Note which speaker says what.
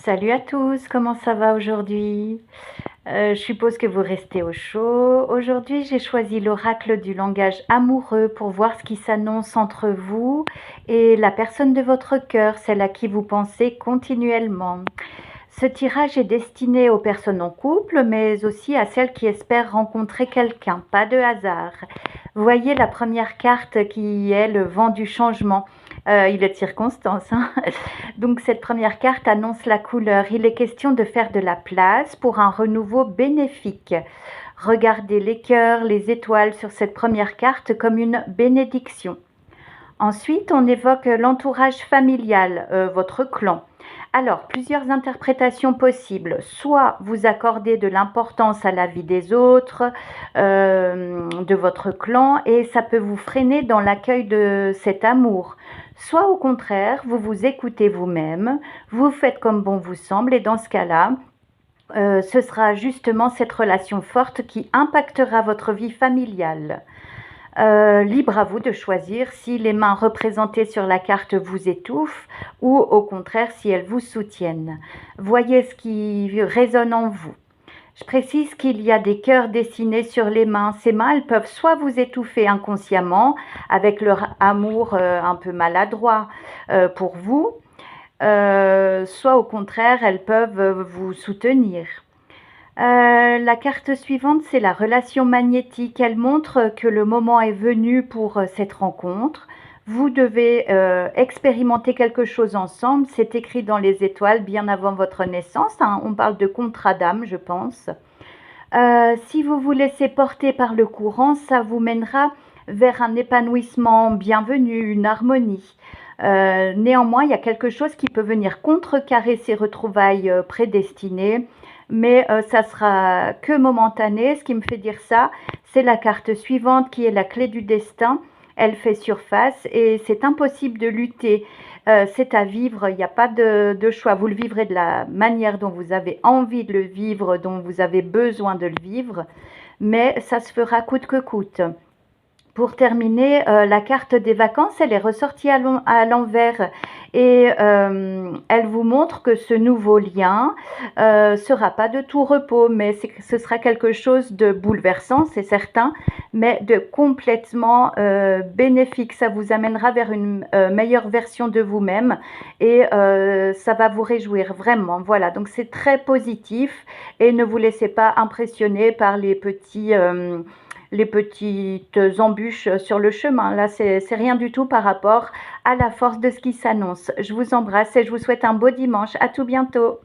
Speaker 1: Salut à tous, comment ça va aujourd'hui? Je suppose que vous restez au chaud. Aujourd'hui, j'ai choisi l'oracle du langage amoureux pour voir ce qui s'annonce entre vous et la personne de votre cœur, celle à qui vous pensez continuellement. Ce tirage est destiné aux personnes en couple, mais aussi à celles qui espèrent rencontrer quelqu'un, pas de hasard. Voyez la première carte qui est le vent du changement. Il est de circonstance, hein. Donc cette première carte annonce la couleur. Il est question de faire de la place pour un renouveau bénéfique. Regardez les cœurs, les étoiles sur cette première carte comme une bénédiction. Ensuite, on évoque l'entourage familial, votre clan. Alors, plusieurs interprétations possibles. Soit vous accordez de l'importance à la vie des autres, de votre clan, et ça peut vous freiner dans l'accueil de cet amour. Soit au contraire, vous vous écoutez vous-même, vous faites comme bon vous semble, et dans ce cas-là, ce sera justement cette relation forte qui impactera votre vie familiale. Libre à vous de choisir si les mains représentées sur la carte vous étouffent ou au contraire si elles vous soutiennent. Voyez ce qui résonne en vous. Je précise qu'il y a des cœurs dessinés sur les mains. Ces mains, elles peuvent soit vous étouffer inconsciemment avec leur amour un peu maladroit pour vous, soit au contraire, elles peuvent vous soutenir. La carte suivante, c'est la relation magnétique. Elle montre que le moment est venu pour cette rencontre. Vous devez expérimenter quelque chose ensemble. C'est écrit dans les étoiles bien avant votre naissance, hein. On parle de contrat d'âme, je pense. Si vous vous laissez porter par le courant, ça vous mènera vers un épanouissement bienvenu, une harmonie. Néanmoins, il y a quelque chose qui peut venir contrecarrer ces retrouvailles prédestinées, mais ça sera que momentané. Ce qui me fait dire ça, c'est la carte suivante qui est la clé du destin. Elle fait surface et c'est impossible de lutter. C'est à vivre, il n'y a pas de choix. Vous le vivrez de la manière dont vous avez envie de le vivre, dont vous avez besoin de le vivre, mais ça se fera coûte que coûte. Pour terminer, la carte des vacances, elle est ressortie à l'envers et elle vous montre que ce nouveau lien sera pas de tout repos, mais ce sera quelque chose de bouleversant, c'est certain, mais de complètement bénéfique. Ça vous amènera vers une meilleure version de vous-même et ça va vous réjouir vraiment. Voilà, donc c'est très positif et ne vous laissez pas impressionner par les petites embûches sur le chemin. Là, c'est rien du tout par rapport à la force de ce qui s'annonce. Je vous embrasse et je vous souhaite un beau dimanche. À tout bientôt.